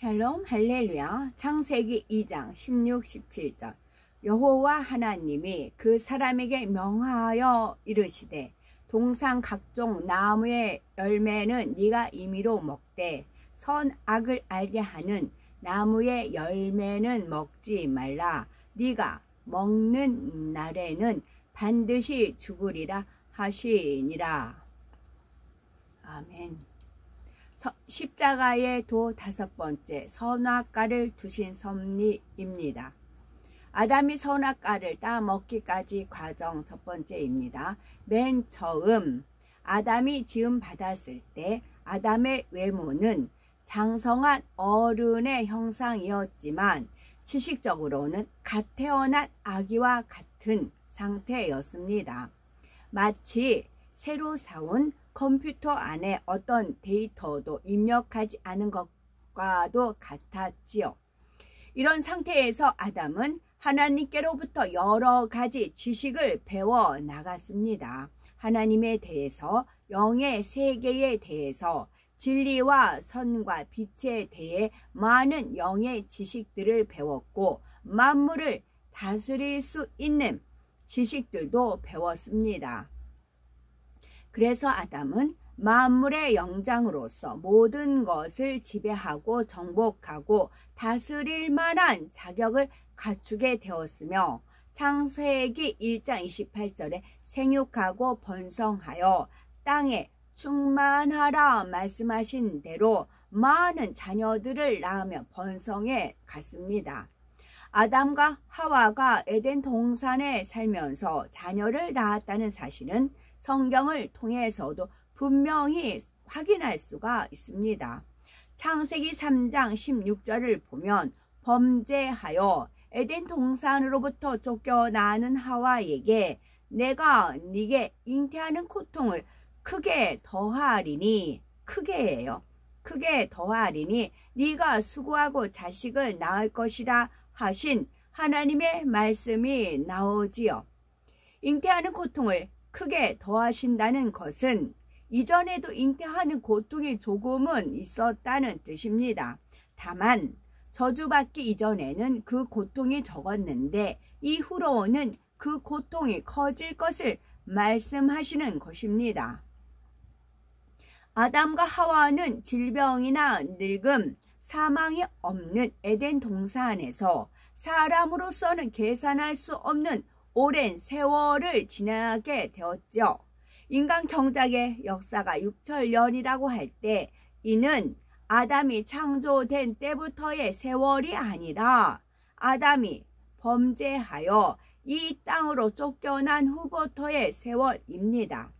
샬롬 할렐루야. 창세기 2장 16, 17절. 여호와 하나님이 그 사람에게 명하여 이르시되 동산 각종 나무의 열매는 네가 임의로 먹되 선악을 알게 하는 나무의 열매는 먹지 말라. 네가 먹는 날에는 반드시 죽으리라 하시니라. 아멘. 십자가의 도 5번째, 선악과를 두신 섭리입니다. 아담이 선악과를 따먹기까지 과정 첫 번째입니다. 맨 처음 아담이 지음 받았을 때 아담의 외모는 장성한 어른의 형상이었지만 지식적으로는 갓 태어난 아기와 같은 상태였습니다. 마치 새로 사온 컴퓨터 안에 어떤 데이터도 입력하지 않은 것과도 같았지요. 이런 상태에서 아담은 하나님께로부터 여러 가지 지식을 배워 나갔습니다. 하나님에 대해서, 영의 세계에 대해서, 진리와 선과 빛에 대해 많은 영의 지식들을 배웠고 만물을 다스릴 수 있는 지식들도 배웠습니다. 그래서 아담은 만물의 영장으로서 모든 것을 지배하고 정복하고 다스릴 만한 자격을 갖추게 되었으며 창세기 1장 28절에 생육하고 번성하여 땅에 충만하라 말씀하신 대로 많은 자녀들을 낳으며 번성해 갔습니다. 아담과 하와가 에덴 동산에 살면서 자녀를 낳았다는 사실은 성경을 통해서도 분명히 확인할 수가 있습니다. 창세기 3장 16절을 보면 범죄하여 에덴 동산으로부터 쫓겨나는 하와에게 내가 네게 잉태하는 고통을 크게 더하리니, 크게 더하리니 네가 수고하고 자식을 낳을 것이라 하신 하나님의 말씀이 나오지요. 잉태하는 고통을 크게 더하신다는 것은 이전에도 잉태하는 고통이 조금은 있었다는 뜻입니다. 다만 저주받기 이전에는 그 고통이 적었는데 이후로는 그 고통이 커질 것을 말씀하시는 것입니다. 아담과 하와는 질병이나 늙음, 사망이 없는 에덴 동산에서 사람으로서는 계산할 수 없는 오랜 세월을 지나게 되었죠. 인간 경작의 역사가 6천년이라고 할 때 이는 아담이 창조된 때부터의 세월이 아니라 아담이 범죄하여 이 땅으로 쫓겨난 후부터의 세월입니다.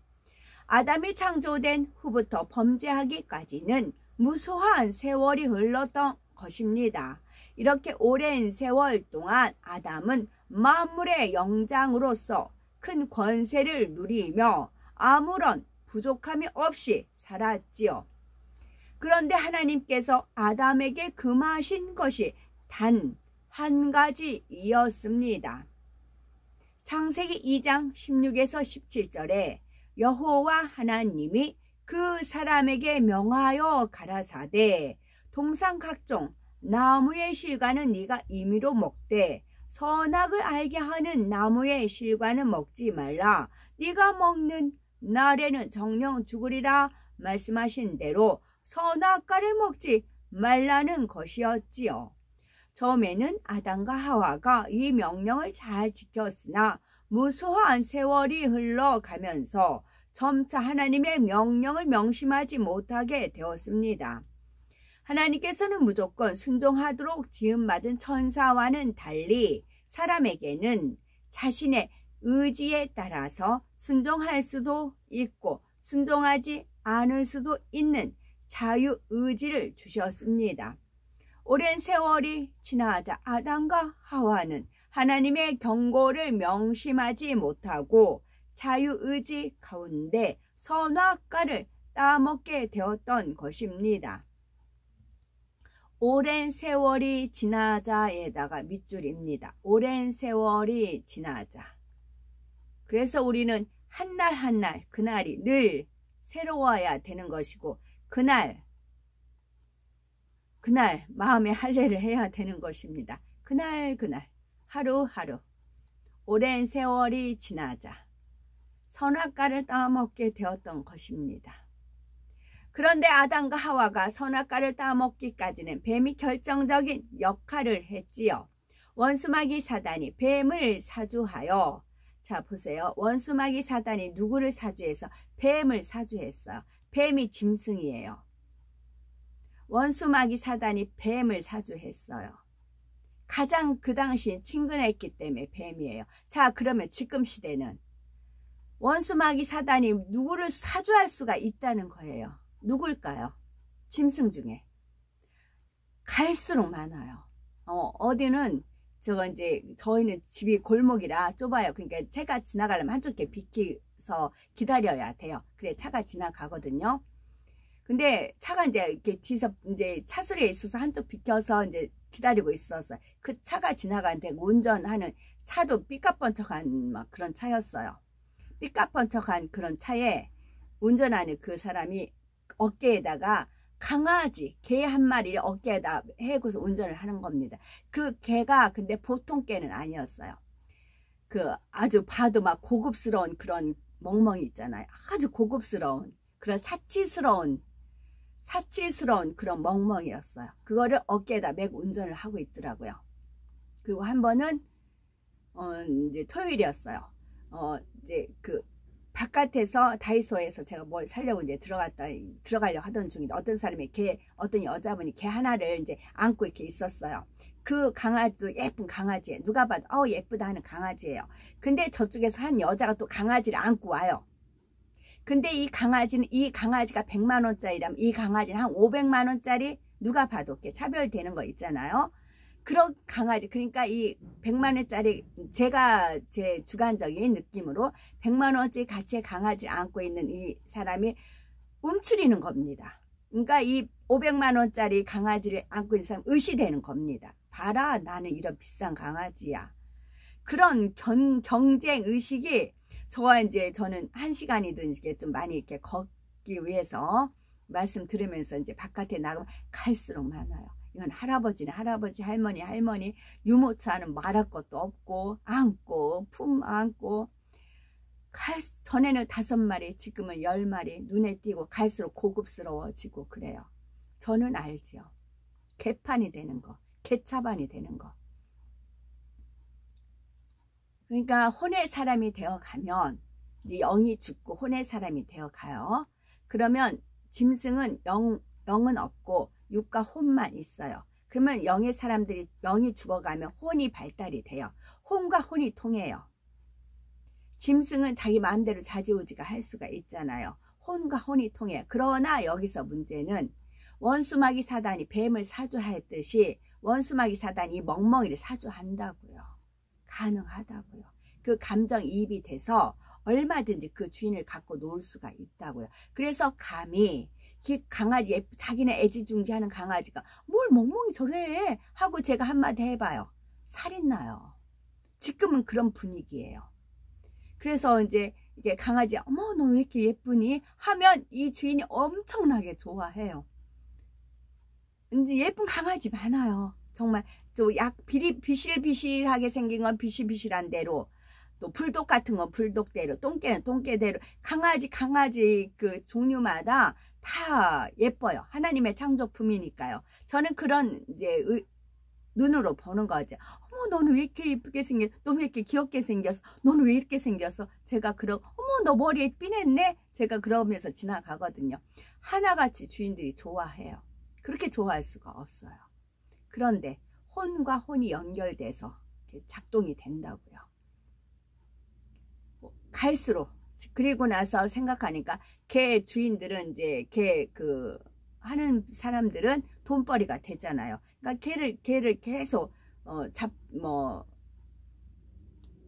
아담이 창조된 후부터 범죄하기까지는 무수한 세월이 흘렀던 것입니다. 이렇게 오랜 세월 동안 아담은 만물의 영장으로서 큰 권세를 누리며 아무런 부족함이 없이 살았지요. 그런데 하나님께서 아담에게 금하신 것이 단 한 가지이었습니다. 창세기 2장 16에서 17절에 여호와 하나님이 그 사람에게 명하여 가라사대 동산 각종 나무의 실과는 네가 임의로 먹되 선악을 알게 하는 나무의 실과는 먹지 말라. 네가 먹는 날에는 정령 죽으리라 말씀하신 대로 선악과를 먹지 말라는 것이었지요. 처음에는 아담과 하와가 이 명령을 잘 지켰으나 무수한 세월이 흘러가면서 점차 하나님의 명령을 명심하지 못하게 되었습니다. 하나님께서는 무조건 순종하도록 지음받은 천사와는 달리 사람에게는 자신의 의지에 따라서 순종할 수도 있고 순종하지 않을 수도 있는 자유의지를 주셨습니다. 오랜 세월이 지나자 아담과 하와는 하나님의 경고를 명심하지 못하고 자유의지 가운데 선악과를 따먹게 되었던 것입니다. 오랜 세월이 지나자에다가 밑줄입니다. 오랜 세월이 지나자. 그래서 우리는 한 날 한 날 그날이 늘 새로워야 되는 것이고 그날 그날 마음의 할례를 해야 되는 것입니다. 그날 하루하루 오랜 세월이 지나자 선악과를 따먹게 되었던 것입니다. 그런데 아담과 하와가 선악과를 따먹기까지는 뱀이 결정적인 역할을 했지요. 원수마귀 사단이 뱀을 사주하여, 자 보세요. 원수마귀 사단이 누구를 사주해서? 뱀을 사주했어요. 뱀이 짐승이에요. 원수마귀 사단이 뱀을 사주했어요. 가장 그 당시에 친근했기 때문에 뱀이에요. 자, 그러면 지금 시대는 원수마귀 사단이 누구를 사주할 수가 있다는 거예요. 누굴까요? 짐승 중에. 갈수록 많아요. 어디는 저희는 집이 골목이라 좁아요. 그러니까 차가 지나가려면 한쪽에 비켜서 기다려야 돼요. 그래 차가 지나가거든요. 근데 차가 이제 이렇게 뒤에서 이제 차소리에 있어서 한쪽 비켜서 이제 기다리고 있어서 그 차가 지나가는데 운전하는 차도 삐까뻔쩍한 막 그런 차였어요. 삐까뻔쩍한 그런 차에 운전하는 그 사람이 어깨에다가 강아지, 개 한 마리를 어깨에다 해고서 운전을 하는 겁니다. 그 개가 근데 보통 개는 아니었어요. 그 아주 봐도 막 고급스러운 그런 멍멍이 있잖아요. 아주 고급스러운 그런 사치스러운 그런 멍멍이였어요. 그거를 어깨에다 메고 운전을 하고 있더라고요. 그리고 한 번은 이제 토요일이었어요. 이제 그 바깥에서 다이소에서 제가 뭘 사려고 이제 들어가려고 하던 중인데 어떤 사람이 어떤 여자분이 개 하나를 이제 안고 이렇게 있었어요. 그 강아지도 예쁜 강아지예요. 누가 봐도 예쁘다 하는 강아지예요. 근데 저쪽에서 한 여자가 또 강아지를 안고 와요. 근데 이 강아지가 100만 원짜리라면 이 강아지는 한 500만 원짜리 누가 봐도 이렇게 차별되는 거 있잖아요. 그런 강아지, 그러니까 이 100만 원짜리, 제 주관적인 느낌으로 100만 원짜리 가치의 강아지를 안고 있는 이 사람이 움츠리는 겁니다. 그러니까 이 500만 원짜리 강아지를 안고 있는 사람 의시되는 겁니다. 봐라, 나는 이런 비싼 강아지야. 그런 경쟁 의식이 저는 1시간이든 이게 좀 많이 이렇게 걷기 위해서 말씀 들으면서 이제 바깥에 나가면 갈수록 많아요. 이건 할아버지는 할아버지, 할머니, 유모차는 말할 것도 없고, 안고, 품 안고, 전에는 5마리, 지금은 10마리, 눈에 띄고 갈수록 고급스러워지고 그래요. 저는 알지요. 개판이 되는 거, 개차반이 되는 거. 그러니까 혼의 사람이 되어가면, 이제 영이 죽고 혼의 사람이 되어가요. 그러면 짐승은 영은 없고, 육과 혼만 있어요. 그러면 영의 사람들이 영이 죽어가면 혼이 발달이 돼요. 혼과 혼이 통해요. 짐승은 자기 마음대로 좌지우지가 할 수가 있잖아요. 혼과 혼이 통해요. 그러나 여기서 문제는 원수마귀 사단이 뱀을 사주했듯이 원수마귀 사단이 멍멍이를 사주한다고요. 가능하다고요. 그 감정이입이 돼서 얼마든지 그 주인을 갖고 놀 수가 있다고요. 그래서 감히 강아지 자기네 애지중지하는 강아지가 뭘 멍멍이 저래 하고 제가 한마디 해봐요. 살인나요. 지금은 그런 분위기예요. 그래서 이제 이게 강아지 어머 너 왜 이렇게 예쁘니 하면 이 주인이 엄청나게 좋아해요. 이제 예쁜 강아지 많아요. 정말 비실비실하게 생긴 건 비실비실한 대로, 또 불독 같은 건 불독대로, 똥개는 똥개대로, 강아지 그 종류마다 다 예뻐요. 하나님의 창조품이니까요. 저는 그런 이제 눈으로 보는 거죠. 어머 너는 왜 이렇게 예쁘게 생겼어? 너는 왜 이렇게 귀엽게 생겼어? 너는 왜 이렇게 생겼어? 제가 어머 너 머리에 삐냈네? 제가 그러면서 지나가거든요. 하나같이 주인들이 좋아해요. 그렇게 좋아할 수가 없어요. 그런데 혼과 혼이 연결돼서 작동이 된다고요. 갈수록, 그리고 나서 생각하니까 개 주인들은 이제 하는 사람들은 돈벌이가 되잖아요. 그러니까 개를 계속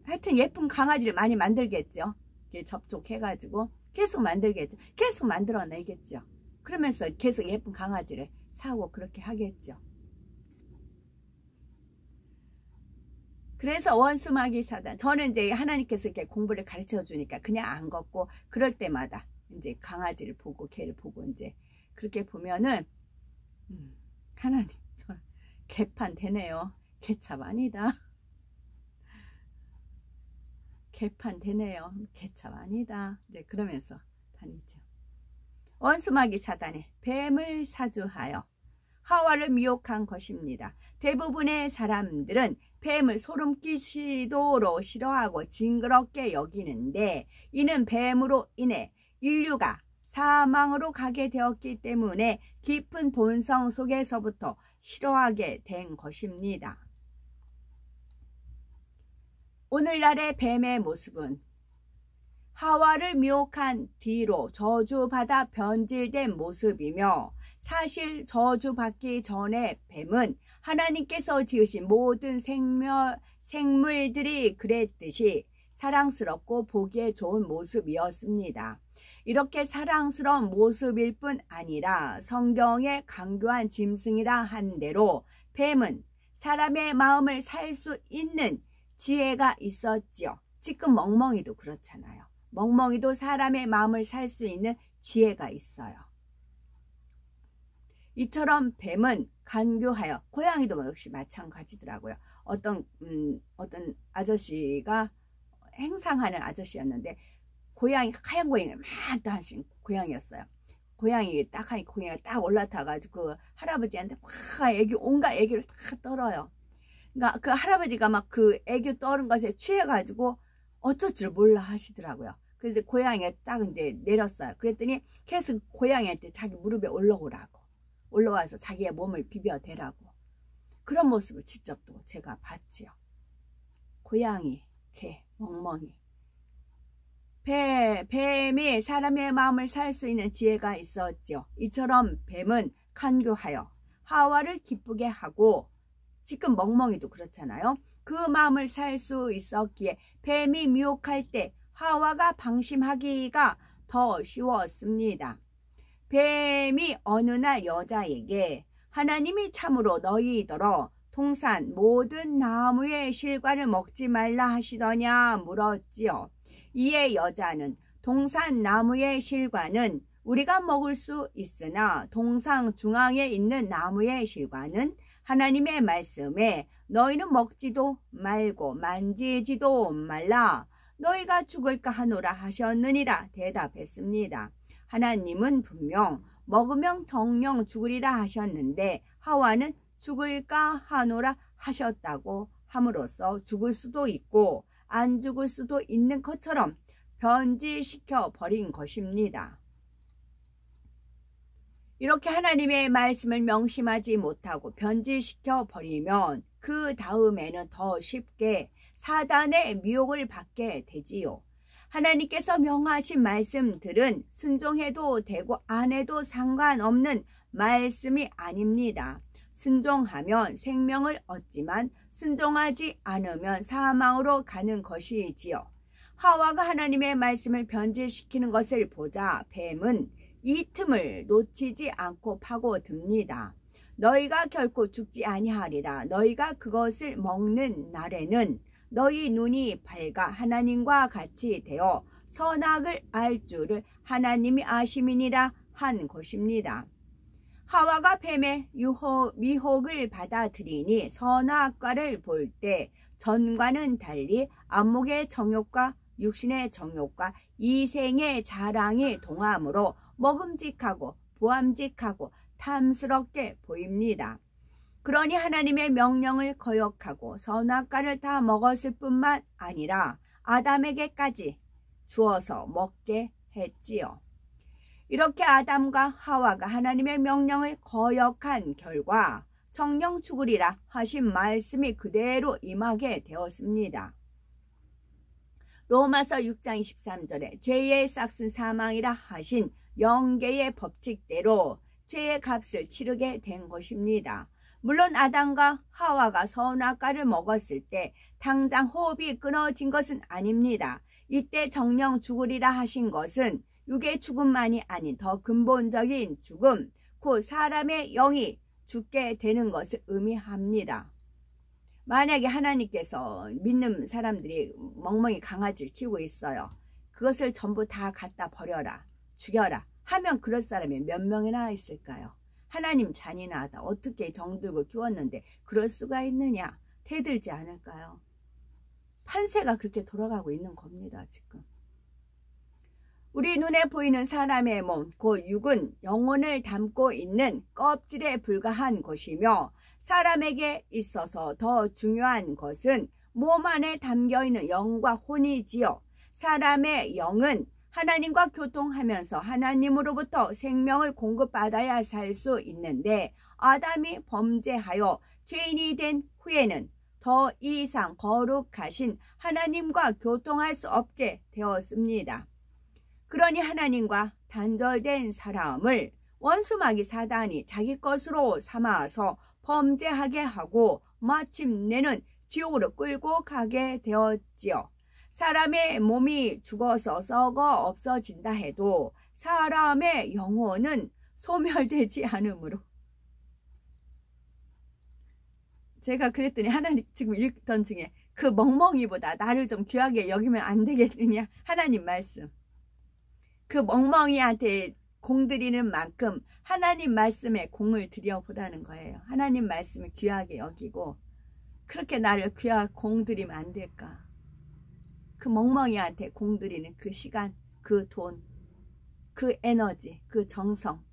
하여튼 예쁜 강아지를 많이 만들겠죠. 접촉해가지고 계속 만들겠죠. 계속 만들어내겠죠. 그러면서 계속 예쁜 강아지를 사고 그렇게 하겠죠. 그래서 원수마귀 사단, 저는 이제 하나님께서 이렇게 공부를 가르쳐 주니까 그냥 안 걷고 그럴 때마다 이제 강아지를 보고 개를 보고 이제 그렇게 보면은 하나님, 저 개판 되네요. 개참 아니다. 개판 되네요. 개참 아니다. 이제 그러면서 다니죠. 원수마귀 사단의 뱀을 사주하여 하와를 미혹한 것입니다. 대부분의 사람들은 뱀을 소름 끼치도록 싫어하고 징그럽게 여기는데, 이는 뱀으로 인해 인류가 사망으로 가게 되었기 때문에 깊은 본성 속에서부터 싫어하게 된 것입니다. 오늘날의 뱀의 모습은 하와를 미혹한 뒤로 저주받아 변질된 모습이며, 사실 저주받기 전에 뱀은 하나님께서 지으신 모든 생물들이 그랬듯이 사랑스럽고 보기에 좋은 모습이었습니다. 이렇게 사랑스러운 모습일 뿐 아니라 성경의 강교한 짐승이라 한 대로 뱀은 사람의 마음을 살 수 있는 지혜가 있었지요. 지금 멍멍이도 그렇잖아요. 멍멍이도 사람의 마음을 살 수 있는 지혜가 있어요. 이처럼 뱀은 간교하여, 고양이도 역시 마찬가지더라고요. 어떤 아저씨가 행상하는 아저씨였는데, 하얀 고양이를 막 하신 고양이였어요. 고양이 딱 하니 고양이가 딱 올라타가지고 그 할아버지한테 막 온갖 애교를 다 떨어요. 그러니까 그 할아버지가 막 그 애교 떠는 것에 취해가지고 어쩔 줄 몰라 하시더라고요. 그래서 고양이가 딱 이제 내렸어요. 그랬더니 계속 고양이한테 자기 무릎에 올라와서 자기의 몸을 비벼대라고. 그런 모습을 직접 또 제가 봤지요. 고양이, 개, 멍멍이. 뱀이 사람의 마음을 살 수 있는 지혜가 있었죠. 이처럼 뱀은 간교하여 하와를 기쁘게 하고, 지금 멍멍이도 그렇잖아요. 그 마음을 살 수 있었기에 뱀이 미혹할 때 하와가 방심하기가 더 쉬웠습니다. 뱀이 어느 날 여자에게 하나님이 참으로 너희더러 동산 모든 나무의 실과를 먹지 말라 하시더냐 물었지요. 이에 여자는 동산 나무의 실과는 우리가 먹을 수 있으나 동상 중앙에 있는 나무의 실과는 하나님의 말씀에 너희는 먹지도 말고 만지지도 말라 너희가 죽을까 하노라 하셨느니라 대답했습니다. 하나님은 분명 먹으면 정령 죽으리라 하셨는데 하와는 죽을까 하노라 하셨다고 함으로써 죽을 수도 있고 안 죽을 수도 있는 것처럼 변질시켜 버린 것입니다. 이렇게 하나님의 말씀을 명심하지 못하고 변질시켜 버리면 그 다음에는 더 쉽게 사단의 미혹을 받게 되지요. 하나님께서 명하신 말씀들은 순종해도 되고 안 해도 상관없는 말씀이 아닙니다. 순종하면 생명을 얻지만 순종하지 않으면 사망으로 가는 것이지요. 하와가 하나님의 말씀을 변질시키는 것을 보자 뱀은 이 틈을 놓치지 않고 파고듭니다. 너희가 결코 죽지 아니하리라. 너희가 그것을 먹는 날에는 너희 눈이 밝아 하나님과 같이 되어 선악을 알 줄을 하나님이 아심이니라 한 것입니다. 하와가 뱀의 미혹을 받아들이니 선악과를 볼 때 전과는 달리 안목의 정욕과 육신의 정욕과 이생의 자랑이 동함으로 먹음직하고 보암직하고 탐스럽게 보입니다. 그러니 하나님의 명령을 거역하고 선악과를 다 먹었을 뿐만 아니라 아담에게까지 주어서 먹게 했지요. 이렇게 아담과 하와가 하나님의 명령을 거역한 결과 정령 죽으리라 하신 말씀이 그대로 임하게 되었습니다. 로마서 6장 23절에 죄의 싹은 사망이라 하신 영계의 법칙대로 죄의 값을 치르게 된 것입니다. 물론 아담과 하와가 선악과를 먹었을 때 당장 호흡이 끊어진 것은 아닙니다. 이때 정령 죽으리라 하신 것은 육의 죽음만이 아닌 더 근본적인 죽음, 곧 사람의 영이 죽게 되는 것을 의미합니다. 만약에 하나님께서 믿는 사람들이 멍멍이 강아지를 키우고 있어요. 그것을 전부 다 갖다 버려라, 죽여라 하면 그럴 사람이 몇 명이나 있을까요? 하나님 잔인하다. 어떻게 정들고 키웠는데 그럴 수가 있느냐. 대들지 않을까요? 판세가 그렇게 돌아가고 있는 겁니다. 지금. 우리 눈에 보이는 사람의 몸, 그 육은 영혼을 담고 있는 껍질에 불과한 것이며 사람에게 있어서 더 중요한 것은 몸 안에 담겨있는 영과 혼이지요. 사람의 영은 하나님과 교통하면서 하나님으로부터 생명을 공급받아야 살 수 있는데 아담이 범죄하여 죄인이 된 후에는 더 이상 거룩하신 하나님과 교통할 수 없게 되었습니다. 그러니 하나님과 단절된 사람을 원수마귀 사단이 자기 것으로 삼아서 범죄하게 하고 마침내는 지옥으로 끌고 가게 되었지요. 사람의 몸이 죽어서 썩어 없어진다 해도 사람의 영혼은 소멸되지 않으므로. 제가 그랬더니 하나님 지금 읽던 중에 그 멍멍이보다 나를 좀 귀하게 여기면 안 되겠느냐. 하나님 말씀. 그 멍멍이한테 공드리는 만큼 하나님 말씀에 공을 들여보라는 거예요. 하나님 말씀을 귀하게 여기고 그렇게 나를 귀하게 공드리면 안 될까. 그 멍멍이한테 공드리는 그 시간, 그 돈, 그 에너지, 그 정성,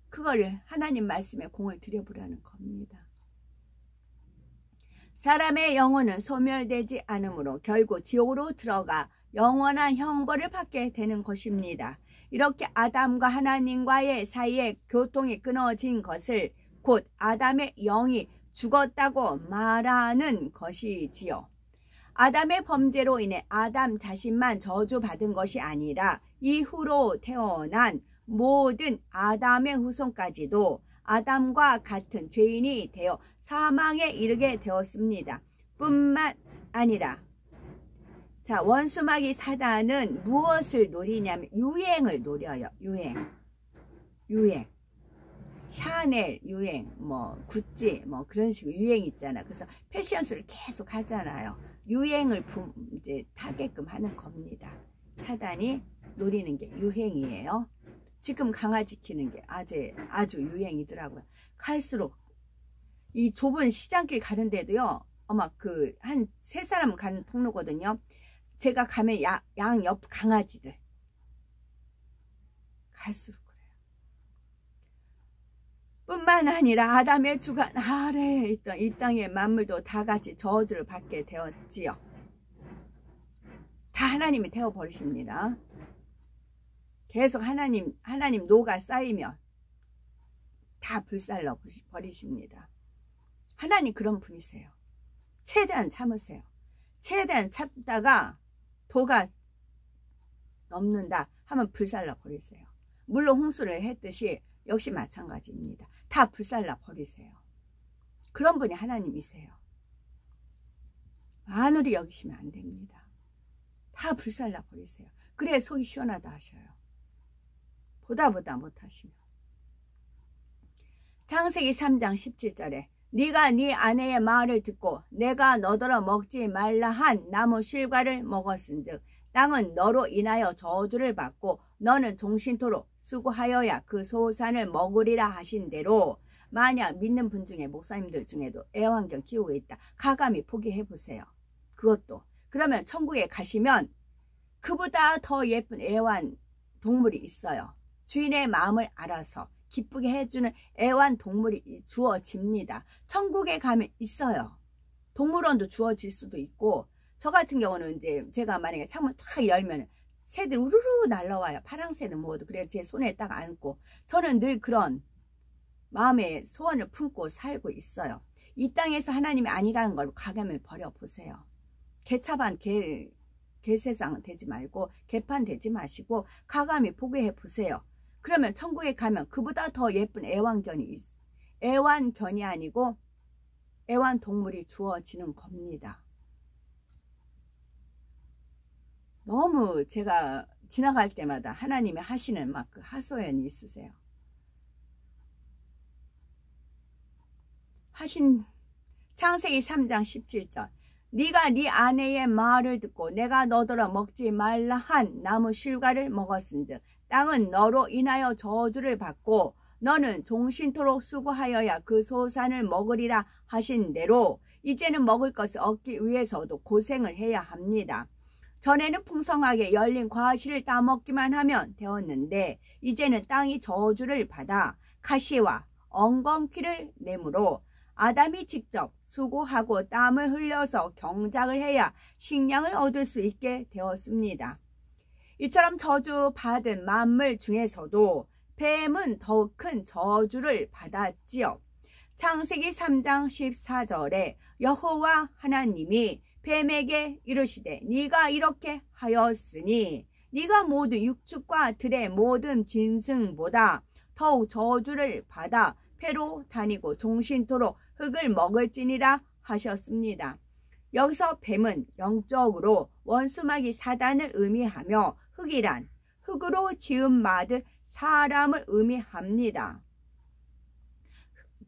그거를 하나님 말씀에 공을 들여보라는 겁니다. 사람의 영혼은 소멸되지 않으므로 결국 지옥으로 들어가 영원한 형벌을 받게 되는 것입니다. 이렇게 아담과 하나님과의 사이에 교통이 끊어진 것을 곧 아담의 영이 죽었다고 말하는 것이지요. 아담의 범죄로 인해 아담 자신만 저주받은 것이 아니라 이후로 태어난 모든 아담의 후손까지도 아담과 같은 죄인이 되어 사망에 이르게 되었습니다. 뿐만 아니라 원수마귀 사단은 무엇을 노리냐면 유행을 노려요. 유행. 샤넬 유행, 구찌, 그런 식으로 유행 있잖아. 그래서 패션쇼를 계속 하잖아요. 유행을 이제 타게끔 하는 겁니다. 사단이 노리는 게 유행이에요. 지금 강아지 키는 게 아주 유행이더라고요. 갈수록 이 좁은 시장길 가는데도요. 아마 한 3사람 가는 통로거든요. 제가 가면 양 옆 강아지들 갈수록 그래요. 뿐만 아니라 아담의 주관 아래에 있던 이 땅의 만물도 다 같이 저주를 받게 되었지요. 다 하나님이 태워버리십니다. 계속 하나님 노가 쌓이면 다 불살라 버리십니다. 하나님 그런 분이세요. 최대한 참으세요. 최대한 참다가 도가 넘는다 하면 불살라 버리세요. 물론 홍수를 했듯이 역시 마찬가지입니다. 다 불살라 버리세요. 그런 분이 하나님이세요. 안으로 여기시면 안 됩니다. 다 불살라 버리세요. 그래야 속이 시원하다 하셔요. 보다 못하시면. 창세기 3장 17절에 네가 네 아내의 말을 듣고 내가 너더러 먹지 말라 한 나무 실과를 먹었은즉 땅은 너로 인하여 저주를 받고 너는 종신토록 수고하여야 그 소산을 먹으리라 하신 대로 만약 믿는 분 중에 목사님들 중에도 애완견 키우고 있다. 가감히 포기해보세요. 그것도. 그러면 천국에 가시면 그보다 더 예쁜 애완동물이 있어요. 주인의 마음을 알아서 기쁘게 해주는 애완동물이 주어집니다. 천국에 가면 있어요. 동물원도 주어질 수도 있고 저 같은 경우는 이제 제가 만약에 창문 탁 열면 새들 우르르 날라와요. 파랑새는 뭐도. 그래서 제 손에 딱 안고 저는 늘 그런 마음의 소원을 품고 살고 있어요. 이 땅에서 하나님이 아니라는 걸 가감을 버려보세요. 개차반 개세상 되지 말고 개판 되지 마시고 가감히 포기해 보세요. 그러면 천국에 가면 그보다 더 예쁜 애완견이 아니고 애완동물이 주어지는 겁니다. 너무 제가 지나갈 때마다 하나님이 하시는 막 그 하소연이 있으세요. 창세기 3장 17절 네가 네 아내의 말을 듣고 내가 너더러 먹지 말라 한 나무 실과를 먹었은즉 땅은 너로 인하여 저주를 받고 너는 종신토록 수고하여야 그 소산을 먹으리라 하신 대로 이제는 먹을 것을 얻기 위해서도 고생을 해야 합니다. 전에는 풍성하게 열린 과실을 따먹기만 하면 되었는데 이제는 땅이 저주를 받아 가시와 엉겅퀴를 내므로 아담이 직접 수고하고 땀을 흘려서 경작을 해야 식량을 얻을 수 있게 되었습니다. 이처럼 저주받은 만물 중에서도 뱀은 더욱 큰 저주를 받았지요. 창세기 3장 14절에 여호와 하나님이 뱀에게 이르시되 네가 이렇게 하였으니 네가 모든 육축과 들의 모든 짐승보다 더욱 저주를 받아 패로 다니고 종신토록 흙을 먹을지니라 하셨습니다. 여기서 뱀은 영적으로 원수마귀 사단을 의미하며 흙이란 흙으로 지음받은 사람을 의미합니다.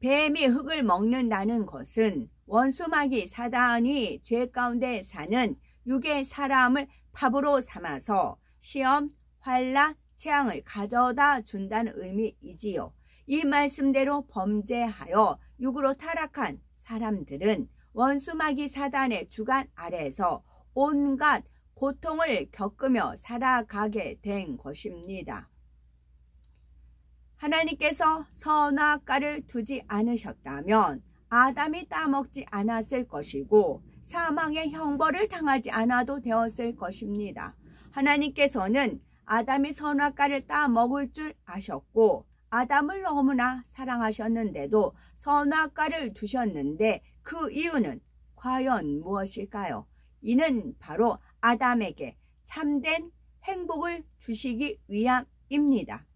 뱀이 흙을 먹는다는 것은 원수마귀 사단이 죄 가운데 사는 육의 사람을 팝으로 삼아서 시험, 환난, 재앙을 가져다 준다는 의미이지요. 이 말씀대로 범죄하여 육으로 타락한 사람들은 원수마귀 사단의 주관 아래에서 온갖 고통을 겪으며 살아가게 된 것입니다. 하나님께서 선악과를 두지 않으셨다면 아담이 따먹지 않았을 것이고 사망의 형벌을 당하지 않아도 되었을 것입니다. 하나님께서는 아담이 선악과를 따먹을 줄 아셨고 아담을 너무나 사랑하셨는데도 선악과를 두셨는데 그 이유는 과연 무엇일까요? 이는 바로 아담에게 참된 행복을 주시기 위함입니다.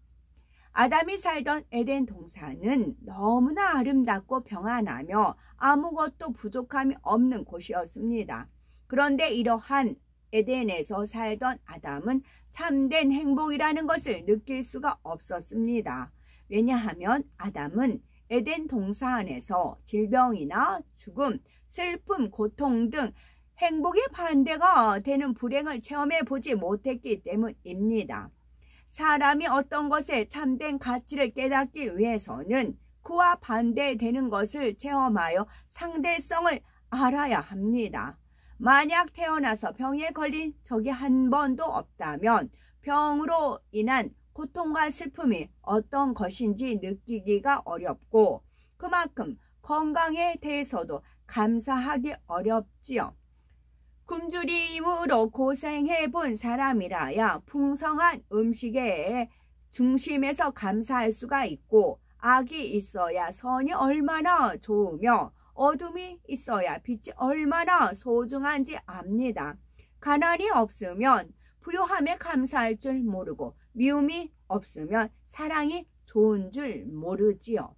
아담이 살던 에덴 동산은 너무나 아름답고 평안하며 아무것도 부족함이 없는 곳이었습니다. 그런데 이러한 에덴에서 살던 아담은 참된 행복이라는 것을 느낄 수가 없었습니다. 왜냐하면 아담은 에덴 동산에서 질병이나 죽음, 슬픔, 고통 등 행복의 반대가 되는 불행을 체험해 보지 못했기 때문입니다. 사람이 어떤 것에 참된 가치를 깨닫기 위해서는 그와 반대되는 것을 체험하여 상대성을 알아야 합니다. 만약 태어나서 병에 걸린 적이 한 번도 없다면 병으로 인한 고통과 슬픔이 어떤 것인지 느끼기가 어렵고 그만큼 건강에 대해서도 감사하기 어렵지요. 굶주림으로 고생해 본 사람이라야 풍성한 음식의 중심에서 감사할 수가 있고 악이 있어야 선이 얼마나 좋으며 어둠이 있어야 빛이 얼마나 소중한지 압니다. 가난이 없으면 부요함에 감사할 줄 모르고 미움이 없으면 사랑이 좋은 줄 모르지요.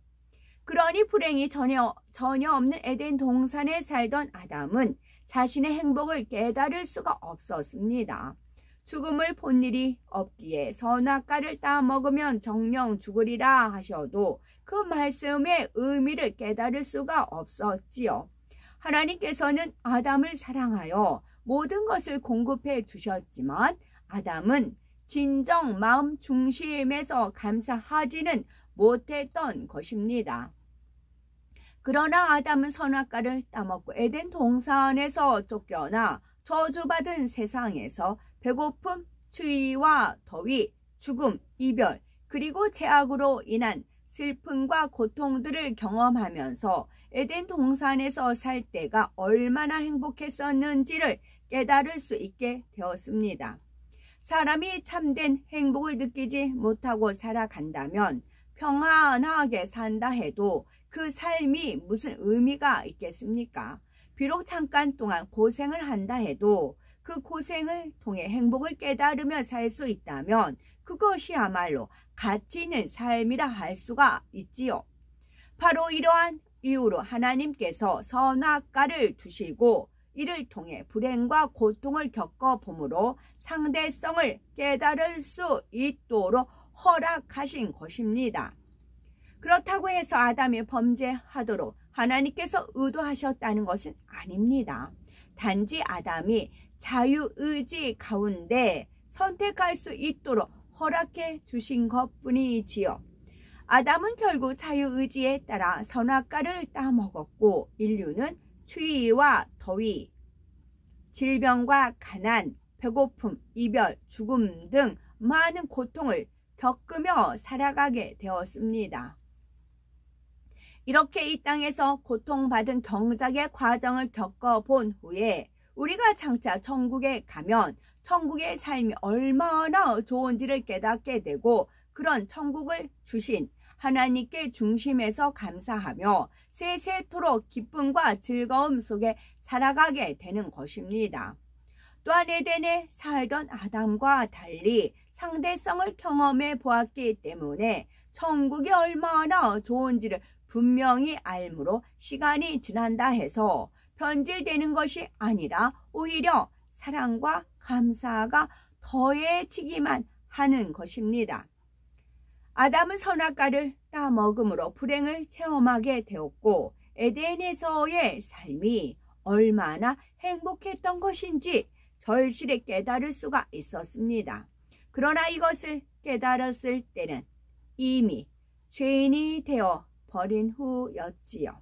그러니 불행이 전혀 없는 에덴 동산에 살던 아담은 자신의 행복을 깨달을 수가 없었습니다. 죽음을 본 일이 없기에 선악과를 따먹으면 정령 죽으리라 하셔도 그 말씀의 의미를 깨달을 수가 없었지요. 하나님께서는 아담을 사랑하여 모든 것을 공급해 주셨지만 아담은 진정 마음 중심에서 감사하지는 못했던 것입니다. 그러나 아담은 선악과를 따먹고 에덴 동산에서 쫓겨나 저주받은 세상에서 배고픔, 추위와 더위, 죽음, 이별, 그리고 죄악으로 인한 슬픔과 고통들을 경험하면서 에덴 동산에서 살 때가 얼마나 행복했었는지를 깨달을 수 있게 되었습니다. 사람이 참된 행복을 느끼지 못하고 살아간다면 평안하게 산다 해도 그 삶이 무슨 의미가 있겠습니까? 비록 잠깐 동안 고생을 한다 해도 그 고생을 통해 행복을 깨달으며 살 수 있다면 그것이야말로 가치 있는 삶이라 할 수가 있지요. 바로 이러한 이유로 하나님께서 선악과를 두시고 이를 통해 불행과 고통을 겪어보므로 상대성을 깨달을 수 있도록 허락하신 것입니다. 그렇다고 해서 아담이 범죄하도록 하나님께서 의도하셨다는 것은 아닙니다. 단지 아담이 자유의지 가운데 선택할 수 있도록 허락해 주신 것뿐이지요. 아담은 결국 자유의지에 따라 선악과를 따먹었고 인류는 추위와 더위, 질병과 가난, 배고픔, 이별, 죽음 등 많은 고통을 겪으며 살아가게 되었습니다. 이렇게 이 땅에서 고통받은 경작의 과정을 겪어본 후에 우리가 장차 천국에 가면 천국의 삶이 얼마나 좋은지를 깨닫게 되고 그런 천국을 주신 하나님께 중심에서 감사하며 세세토록 기쁨과 즐거움 속에 살아가게 되는 것입니다. 또한 에덴에 살던 아담과 달리 상대성을 경험해 보았기 때문에 천국이 얼마나 좋은지를 분명히 알므로 시간이 지난다 해서 변질되는 것이 아니라 오히려 사랑과 감사가 더해지기만 하는 것입니다. 아담은 선악과를 따먹음으로 불행을 체험하게 되었고 에덴에서의 삶이 얼마나 행복했던 것인지 절실히 깨달을 수가 있었습니다. 그러나 이것을 깨달았을 때는 이미 죄인이 되어 버린 후였지요.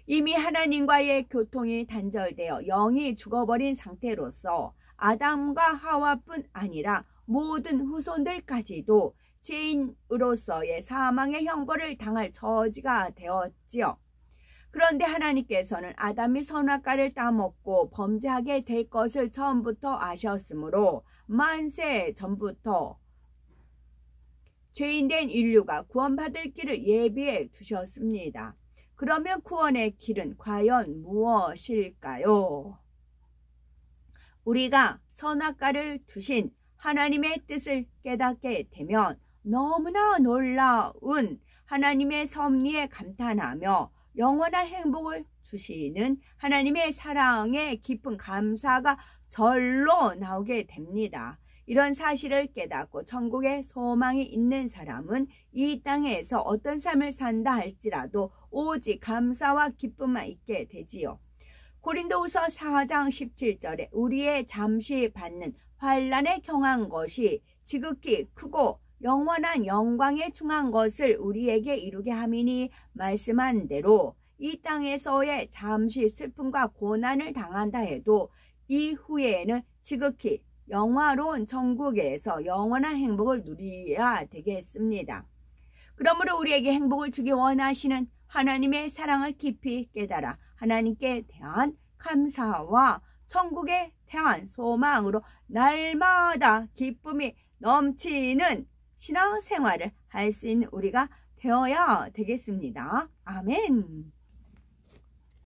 이미 하나님과의 교통이 단절되어 영이 죽어버린 상태로서 아담과 하와뿐 아니라 모든 후손들까지도 죄인으로서의 사망의 형벌을 당할 처지가 되었지요. 그런데 하나님께서는 아담이 선악과를 따먹고 범죄하게 될 것을 처음부터 아셨으므로 만세 전부터 죄인된 인류가 구원받을 길을 예비해 두셨습니다. 그러면 구원의 길은 과연 무엇일까요? 우리가 선악과를 두신 하나님의 뜻을 깨닫게 되면 너무나 놀라운 하나님의 섭리에 감탄하며 영원한 행복을 주시는 하나님의 사랑에 깊은 감사가 절로 나오게 됩니다. 이런 사실을 깨닫고 천국에 소망이 있는 사람은 이 땅에서 어떤 삶을 산다 할지라도 오직 감사와 기쁨만 있게 되지요. 고린도후서 4장 17절에 우리의 잠시 받는 환난에 경한 것이 지극히 크고 영원한 영광에 충한 것을 우리에게 이루게 함이니 말씀한 대로 이 땅에서의 잠시 슬픔과 고난을 당한다 해도 이후에는 지극히 영화로운 천국에서 영원한 행복을 누려야 되겠습니다. 그러므로 우리에게 행복을 주기 원하시는 하나님의 사랑을 깊이 깨달아 하나님께 대한 감사와 천국에 대한 소망으로 날마다 기쁨이 넘치는 신앙생활을 할 수 있는 우리가 되어야 되겠습니다. 아멘.